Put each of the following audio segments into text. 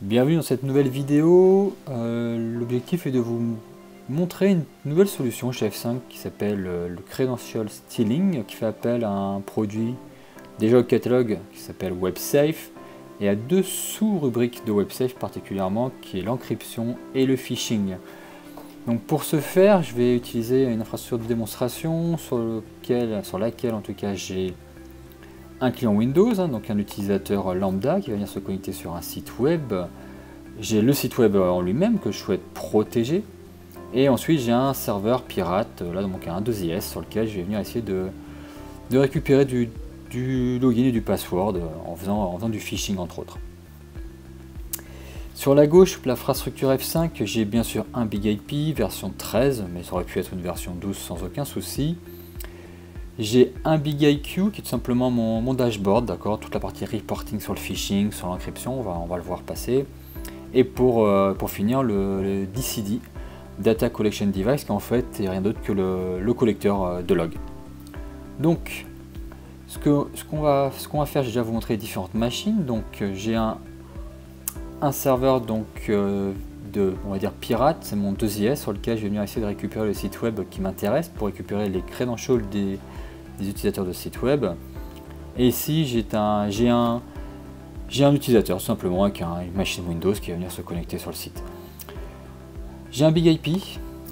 Bienvenue dans cette nouvelle vidéo. L'objectif est de vous montrer une nouvelle solution chez F5 qui s'appelle le Credential Stealing, qui fait appel à un produit déjà au catalogue qui s'appelle WebSafe et à deux sous-rubriques de WebSafe particulièrement, qui est l'encryption et le phishing. Donc pour ce faire, je vais utiliser une infrastructure de démonstration sur laquelle en tout cas j'ai un client Windows, donc un utilisateur lambda qui va venir se connecter sur un site web. J'ai le site web en lui-même que je souhaite protéger. Et ensuite j'ai un serveur pirate, là dans mon cas un 2IS, sur lequel je vais venir essayer de récupérer du login et du password en faisant du phishing entre autres. Sur la gauche, l'infrastructure F5, j'ai bien sûr un Big IP version 13, mais ça aurait pu être une version 12 sans aucun souci. J'ai un Big IQ qui est tout simplement mon dashboard, d'accord, toute la partie reporting sur le phishing, sur l'encryption, on va le voir passer. Et pour finir, le DCD, Data Collection Device, qui en fait est rien d'autre que le collecteur de log. Donc, ce qu'on va faire, j'ai déjà vous montrer les différentes machines. Donc, j'ai un serveur on va dire pirate, c'est mon 2IS sur lequel je vais venir essayer de récupérer le site web qui m'intéresse pour récupérer les credentials des utilisateurs de site web. Et ici j'ai un utilisateur tout simplement avec une machine Windows qui va venir se connecter sur le site. J'ai un Big IP,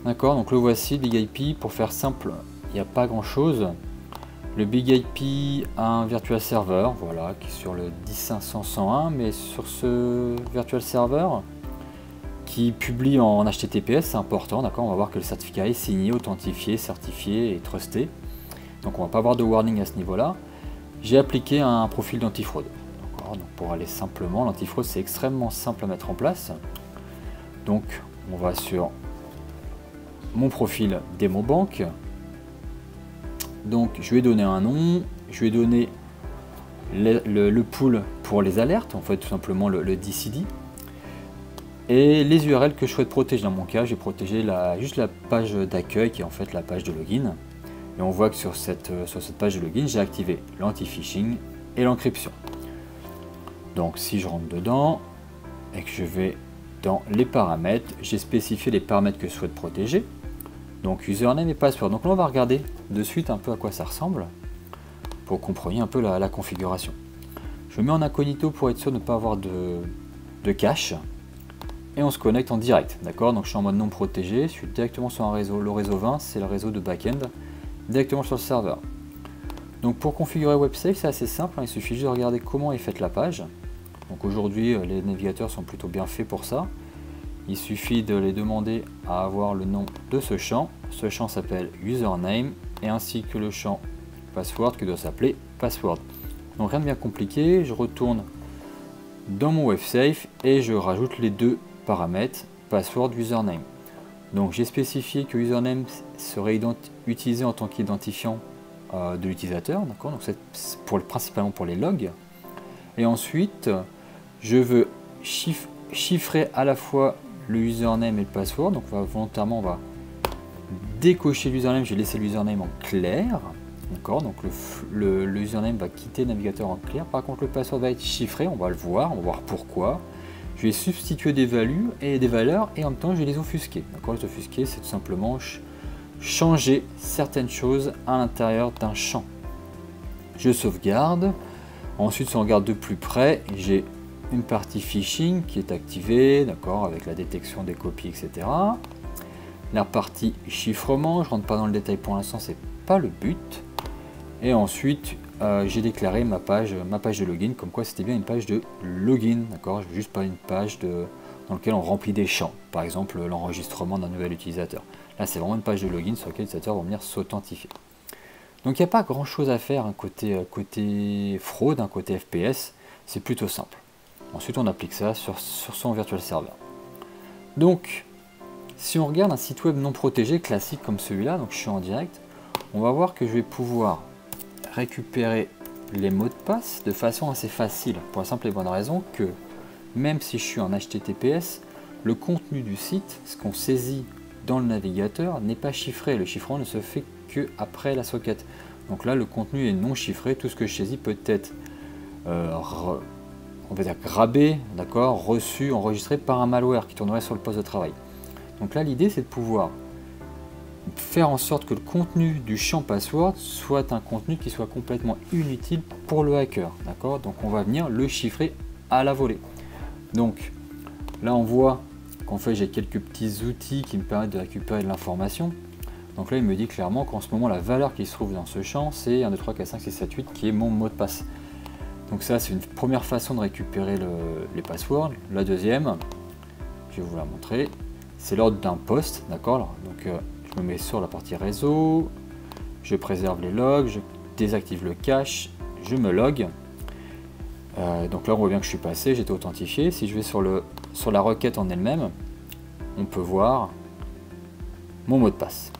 d'accord, donc le voici, Big IP. Pour faire simple, il n'y a pas grand chose. Le Big IP a un virtual server, voilà, qui est sur le 10.500.101, mais sur ce virtual server qui publie en HTTPS, c'est important, d'accord, on va voir que le certificat est signé, authentifié, certifié et trusté. Donc on va pas avoir de warning à ce niveau-là. J'ai appliqué un profil d'antifraude. Donc pour aller simplement, l'antifraude c'est extrêmement simple à mettre en place. Donc on va sur mon profil DemoBank. Donc je vais donner un nom, je vais donner le pool pour les alertes, en fait tout simplement le DCD. Et les URL que je souhaite protéger. Dans mon cas, j'ai protégé juste la page d'accueil qui est en fait la page de login. Et on voit que sur cette page de login, j'ai activé l'anti-phishing et l'encryption. Donc si je rentre dedans et que je vais dans les paramètres, j'ai spécifié les paramètres que je souhaite protéger. Donc username et password. Donc là on va regarder de suite un peu à quoi ça ressemble pour comprendre un peu la configuration. Je mets en incognito pour être sûr de ne pas avoir de cache. Et on se connecte en direct, d'accord. Donc je suis en mode non protégé, je suis directement sur un réseau, le réseau 20, c'est le réseau de back-end, directement sur le serveur. Donc pour configurer WebSafe, c'est assez simple, il suffit juste de regarder comment est faite la page. Donc aujourd'hui, les navigateurs sont plutôt bien faits pour ça. Il suffit de les demander à avoir le nom de ce champ. Ce champ s'appelle username, et ainsi que le champ password qui doit s'appeler password. Donc rien de bien compliqué, je retourne dans mon WebSafe et je rajoute les deux paramètres password username. Donc j'ai spécifié que username serait utilisé en tant qu'identifiant de l'utilisateur, d'accord, donc c'est principalement pour les logs. Et ensuite je veux chiffrer à la fois le username et le password. Donc volontairement on va décocher l'username, j'ai laissé l'username en clair, d'accord, donc le username va quitter le navigateur en clair. Par contre le password va être chiffré, on va voir pourquoi. Je vais substituer des valeurs et en même temps je vais les offusquer. D'accord, les offusquer, c'est tout simplement changer certaines choses à l'intérieur d'un champ. Je sauvegarde. Ensuite, si on regarde de plus près, j'ai une partie phishing qui est activée, d'accord, avec la détection des copies, etc. La partie chiffrement, je rentre pas dans le détail pour l'instant, c'est pas le but. Et ensuite, j'ai déclaré ma page de login, comme quoi c'était bien une page de login, d'accord, je veux juste pas une page dans laquelle on remplit des champs, par exemple l'enregistrement d'un nouvel utilisateur. Là, c'est vraiment une page de login sur laquelle l'utilisateur va venir s'authentifier. Donc il n'y a pas grand chose à faire côté fraude, côté FPS, c'est plutôt simple. Ensuite, on applique ça sur son virtual server. Donc, si on regarde un site web non protégé, classique comme celui-là, donc je suis en direct, on va voir que je vais pouvoir récupérer les mots de passe de façon assez facile, pour la simple et bonne raison que même si je suis en HTTPS, le contenu du site, ce qu'on saisit dans le navigateur, n'est pas chiffré. Le chiffrement ne se fait que après la socket. Donc là, le contenu est non chiffré, tout ce que je saisis peut être on va dire grabé, d'accord, reçu, enregistré par un malware qui tournerait sur le poste de travail. Donc là, l'idée, c'est de pouvoir faire en sorte que le contenu du champ password soit un contenu qui soit complètement inutile pour le hacker, d'accord. Donc on va venir le chiffrer à la volée. Donc là, on voit qu'en fait, j'ai quelques petits outils qui me permettent de récupérer de l'information. Donc là, il me dit clairement qu'en ce moment, la valeur qui se trouve dans ce champ, c'est 1, 2, 3, 4, 5, 6, 7, 8 qui est mon mot de passe. Donc ça, c'est une première façon de récupérer les passwords. La deuxième, je vais vous la montrer, c'est l'ordre d'un poste, d'accord. Donc je me mets sur la partie réseau, je préserve les logs, je désactive le cache, je me log. Donc là, on voit bien que je suis passé, j'étais authentifié. Si je vais sur la requête en elle-même, on peut voir mon mot de passe.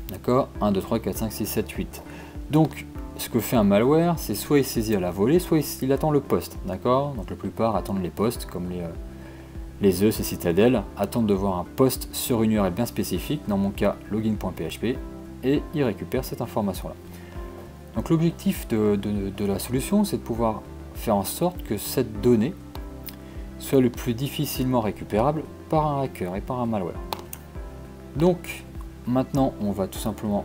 D'accord, 1, 2, 3, 4, 5, 6, 7, 8. Donc, ce que fait un malware, c'est soit il saisit à la volée, soit il attend le poste. D'accord. Donc la plupart attendent les postes, comme les Zeus et Citadel, attendent de voir un poste sur une URL bien spécifique, dans mon cas login.php, et ils récupèrent cette information-là. Donc l'objectif de la solution, c'est de pouvoir faire en sorte que cette donnée soit le plus difficilement récupérable par un hacker et par un malware. Donc maintenant, on va tout simplement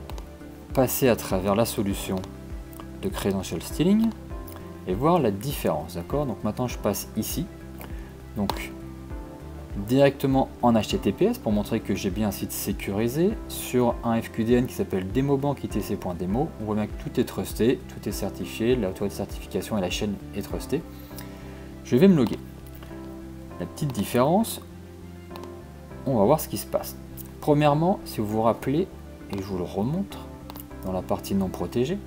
passer à travers la solution de credential stealing et voir la différence, d'accord. Donc maintenant, je passe ici, donc directement en HTTPS pour montrer que j'ai bien un site sécurisé sur un FQDN qui s'appelle demobank.itc.demo. On voit bien que tout est trusté, tout est certifié, l'autorité de certification et la chaîne est trustée. Je vais me loguer. La petite différence, on va voir ce qui se passe. Premièrement, si vous vous rappelez, et je vous le remontre dans la partie non protégée,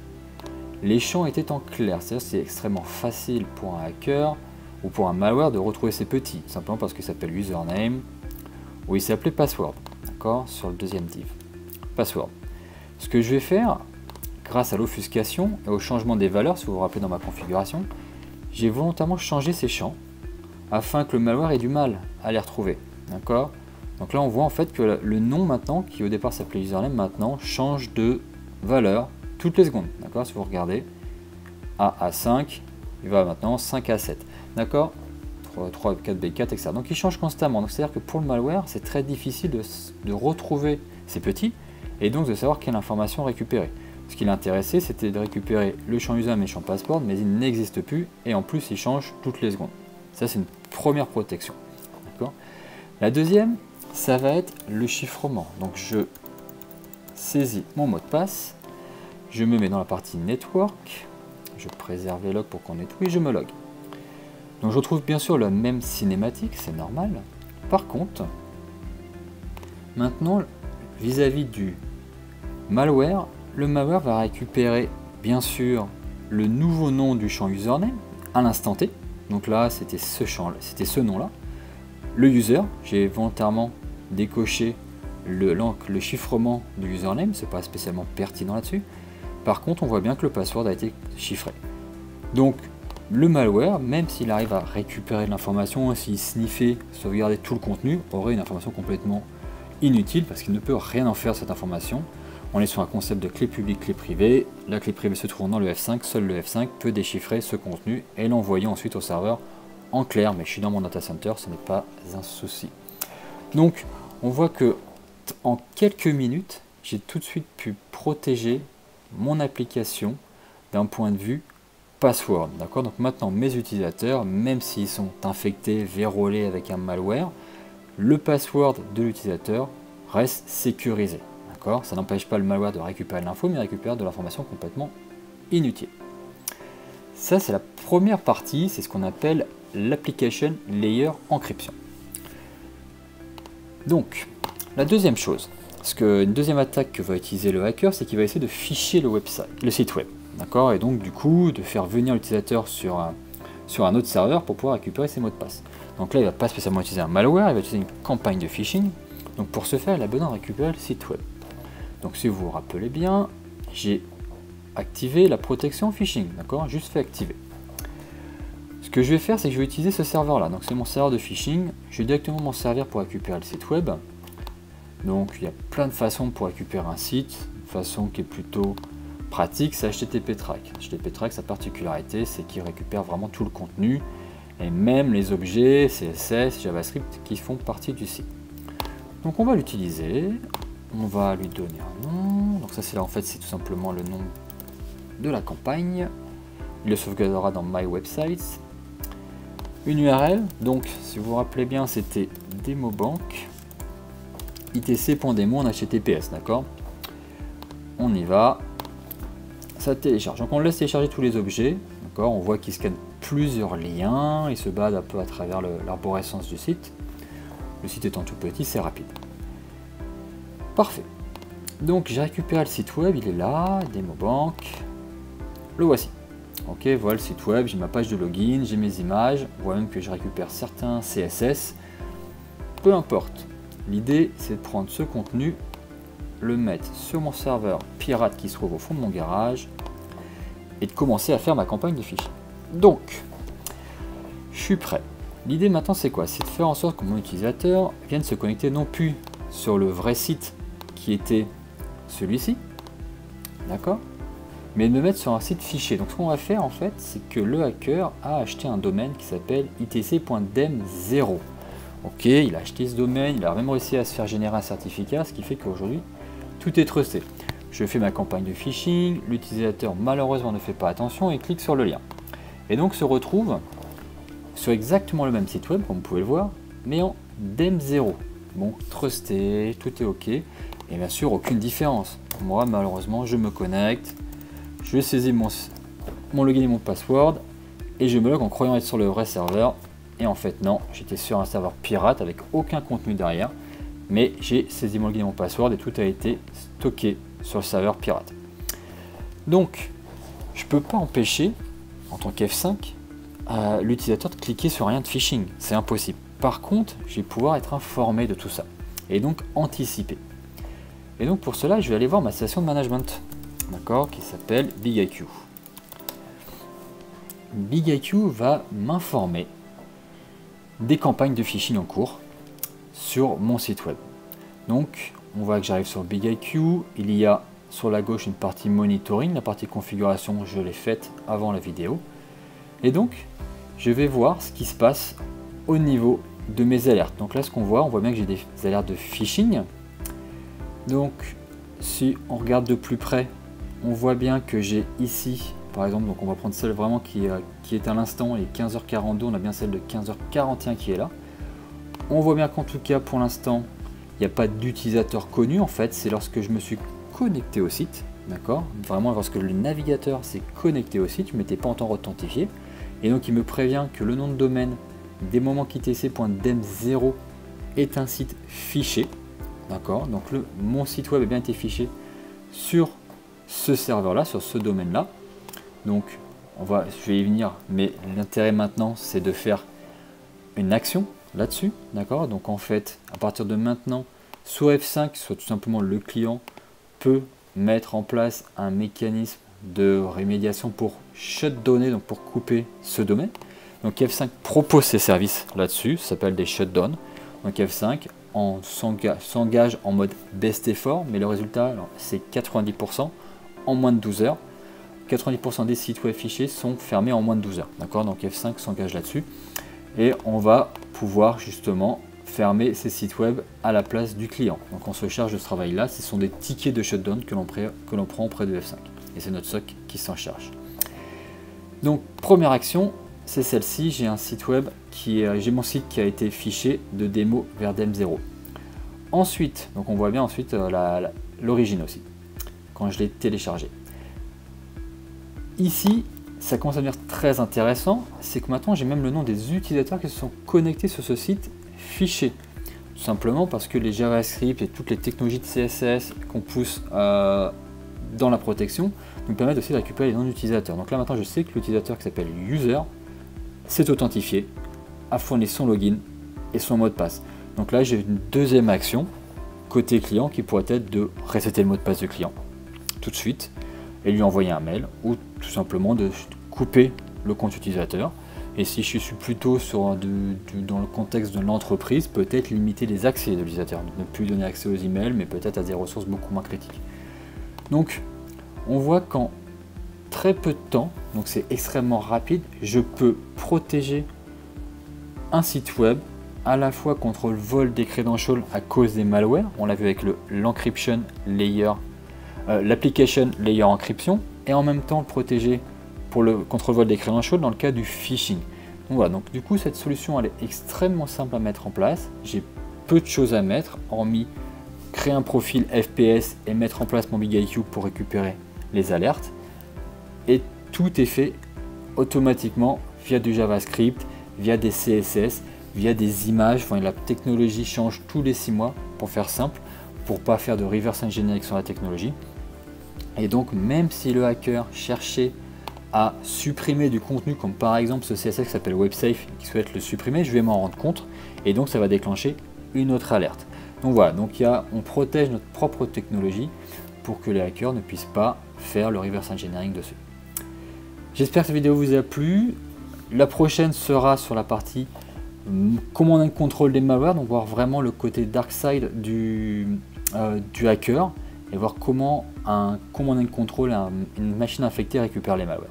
les champs étaient en clair, c'est-à-dire c'est extrêmement facile pour un hacker ou pour un malware de retrouver ces petits, simplement parce qu'il s'appelle username ou il s'appelait password, d'accord, sur le deuxième div. Password. Ce que je vais faire, grâce à l'offuscation et au changement des valeurs, si vous vous rappelez dans ma configuration, j'ai volontairement changé ces champs afin que le malware ait du mal à les retrouver, d'accord. Donc là on voit en fait que le nom maintenant, qui au départ s'appelait username, maintenant change de valeur toutes les secondes, d'accord. Si vous regardez, A à 5, il va maintenant 5 à 7, d'accord, 3, 4, B4, etc. Donc il change constamment. Donc c'est-à-dire que pour le malware, c'est très difficile de retrouver ces petits et donc de savoir quelle information récupérer. Ce qui l'intéressait, c'était de récupérer le champ username et le champ password, mais il n'existe plus et en plus il change toutes les secondes. Ça, c'est une première protection, d'accord. La deuxième, ça va être le chiffrement. Donc je saisis mon mot de passe, je me mets dans la partie network, je préserve les logs pour qu'on ait tout et je me log. Donc je retrouve bien sûr la même cinématique, c'est normal. Par contre, maintenant, vis-à-vis du malware, le malware va récupérer bien sûr le nouveau nom du champ username à l'instant T. Donc là, c'était ce champ, c'était ce nom-là. Le user, j'ai volontairement décoché le chiffrement du username, c'est pas spécialement pertinent là-dessus. Par contre, on voit bien que le password a été chiffré. Donc, le malware, même s'il arrive à récupérer de l'information, s'il sniffait, sauvegarder tout le contenu, aurait une information complètement inutile parce qu'il ne peut rien en faire de cette information. On est sur un concept de clé publique, clé privée. La clé privée se trouvant dans le F5, seul le F5 peut déchiffrer ce contenu et l'envoyer ensuite au serveur en clair. Mais je suis dans mon data center, ce n'est pas un souci. Donc, on voit que en quelques minutes, j'ai tout de suite pu protéger mon application d'un point de vue password, d'accord. Donc maintenant mes utilisateurs, même s'ils sont infectés, vérolés avec un malware, le password de l'utilisateur reste sécurisé, d'accord. Ça n'empêche pas le malware de récupérer l'info, mais il récupère de l'information complètement inutile. Ça, c'est la première partie, c'est ce qu'on appelle l'application layer encryption. Donc la deuxième chose, une deuxième attaque que va utiliser le hacker, c'est qu'il va essayer de ficher le site web, d'accord, et donc du coup de faire venir l'utilisateur sur un autre serveur pour pouvoir récupérer ses mots de passe. Donc là, il ne va pas spécialement utiliser un malware, il va utiliser une campagne de phishing. Donc pour ce faire, il a besoin de récupérer le site web. Donc si vous vous rappelez bien, j'ai activé la protection phishing, d'accord, juste fait activer. Ce que je vais faire, c'est que je vais utiliser ce serveur-là. Donc c'est mon serveur de phishing, je vais directement m'en servir pour récupérer le site web. Donc il y a plein de façons pour récupérer un site, une façon qui est plutôt pratique, c'est HTTP Track. HTTP Track, sa particularité, c'est qu'il récupère vraiment tout le contenu et même les objets CSS, JavaScript qui font partie du site. Donc on va l'utiliser, on va lui donner un nom. Donc ça c'est là en fait c'est tout simplement le nom de la campagne. Il le sauvegardera dans My Websites. Une URL, donc si vous vous rappelez bien c'était DemoBank itc.demo en HTTPS, d'accord? On y va, ça télécharge. Donc on laisse télécharger tous les objets, d'accord? On voit qu'il scanne plusieurs liens, il se bade un peu à travers l'arborescence du site. Le site étant tout petit, c'est rapide. Parfait. Donc j'ai récupéré le site web, il est là, DemoBank. Le voici. Ok, voilà le site web, j'ai ma page de login, j'ai mes images, on voit même que je récupère certains CSS. Peu importe. L'idée, c'est de prendre ce contenu, le mettre sur mon serveur pirate qui se trouve au fond de mon garage et de commencer à faire ma campagne de fichiers. Donc, je suis prêt. L'idée maintenant, c'est quoi? C'est de faire en sorte que mon utilisateur vienne se connecter non plus sur le vrai site qui était celui-ci, d'accord? Mais de me mettre sur un site fichier. Donc ce qu'on va faire en fait, c'est que le hacker a acheté un domaine qui s'appelle itc.dem0. Ok, il a acheté ce domaine, il a même réussi à se faire générer un certificat, ce qui fait qu'aujourd'hui, tout est trusté. Je fais ma campagne de phishing, l'utilisateur malheureusement ne fait pas attention et clique sur le lien. Et donc se retrouve sur exactement le même site web, comme vous pouvez le voir, mais en DEM0. Bon, trusté, tout est ok, et bien sûr aucune différence. Moi malheureusement je me connecte, je saisis mon login et mon password et je me log en croyant être sur le vrai serveur. Et en fait non, j'étais sur un serveur pirate avec aucun contenu derrière. Mais j'ai saisi mon login et mon password et tout a été stocké sur le serveur pirate. Donc, je ne peux pas empêcher, en tant qu'F5, l'utilisateur de cliquer sur un lien de phishing. C'est impossible. Par contre, je vais pouvoir être informé de tout ça. Et donc anticiper. Et donc pour cela, je vais aller voir ma station de management. D'accord, qui s'appelle BigIQ. BigIQ va m'informer des campagnes de phishing en cours sur mon site web. Donc, on voit que j'arrive sur BigIQ. Il y a sur la gauche une partie monitoring. La partie configuration, je l'ai faite avant la vidéo. Et donc, je vais voir ce qui se passe au niveau de mes alertes. Donc là, ce qu'on voit, on voit bien que j'ai des alertes de phishing. Donc, si on regarde de plus près, on voit bien que j'ai ici, par exemple, donc on va prendre celle vraiment qui est à l'instant, et 15h42, on a bien celle de 15h41 qui est là. On voit bien qu'en tout cas, pour l'instant, il n'y a pas d'utilisateur connu. En fait, c'est lorsque je me suis connecté au site, d'accord? Vraiment, lorsque le navigateur s'est connecté au site, je ne m'étais pas encore authentifié. Et donc, il me prévient que le nom de domaine desmomentsitc.dem0 est un site fiché, d'accord? Donc, mon site web a bien été fiché sur ce serveur-là, sur ce domaine-là. Donc, je vais y venir, mais l'intérêt maintenant, c'est de faire une action là-dessus, d'accord? Donc en fait, à partir de maintenant, soit F5, soit tout simplement le client peut mettre en place un mécanisme de rémédiation pour shutdowner, donc pour couper ce domaine. Donc F5 propose ses services là-dessus, ça s'appelle des shutdowns. Donc F5 s'engage en mode best effort, mais le résultat, c'est 90% en moins de 12 heures. 90% des sites web fichés sont fermés en moins de 12 heures. D'accord? Donc F5 s'engage là-dessus. Et on va pouvoir justement fermer ces sites web à la place du client. Donc on se charge de ce travail-là. Ce sont des tickets de shutdown que l'on prend auprès de F5. Et c'est notre SOC qui s'en charge. Donc première action, c'est celle-ci. J'ai un site web j'ai mon site qui a été fiché de démo vers DEM0. Ensuite, donc on voit bien ensuite l'origine aussi, quand je l'ai téléchargé. Ici, ça commence à devenir très intéressant, c'est que maintenant j'ai même le nom des utilisateurs qui se sont connectés sur ce site fiché. Tout simplement parce que les JavaScript et toutes les technologies de CSS qu'on pousse dans la protection nous permettent aussi de récupérer les noms d'utilisateurs. Donc là maintenant je sais que l'utilisateur qui s'appelle user s'est authentifié, a fourni son login et son mot de passe. Donc là j'ai une deuxième action côté client qui pourrait être de resetter le mot de passe du client tout de suite et lui envoyer un mail ou tout simplement de couper le compte utilisateur. Et si je suis plutôt dans le contexte de l'entreprise, peut-être limiter les accès de l'utilisateur, ne plus donner accès aux emails, mais peut-être à des ressources beaucoup moins critiques. Donc on voit qu'en très peu de temps, donc c'est extrêmement rapide, je peux protéger un site web à la fois contre le vol des credentials à cause des malwares, on l'a vu avec l'encryption layer, l'application layer encryption, et en même temps le protéger contre le vol des credentials dans le cas du phishing. Donc voilà, donc du coup cette solution elle est extrêmement simple à mettre en place, j'ai peu de choses à mettre, hormis créer un profil FPS et mettre en place mon BigIQ pour récupérer les alertes, et tout est fait automatiquement via du JavaScript, via des CSS, via des images. Enfin, la technologie change tous les 6 mois, pour faire simple, pour pas faire de reverse engineering sur la technologie. Et donc même si le hacker cherchait à supprimer du contenu, comme par exemple ce CSS qui s'appelle WebSafe, qui souhaite le supprimer, je vais m'en rendre compte, et donc ça va déclencher une autre alerte. Donc voilà, donc on protège notre propre technologie pour que les hackers ne puissent pas faire le reverse engineering dessus. J'espère que cette vidéo vous a plu. La prochaine sera sur la partie command and control des malwares, donc voir vraiment le côté dark side du hacker et voir comment un command and control, une machine infectée récupère les malwares.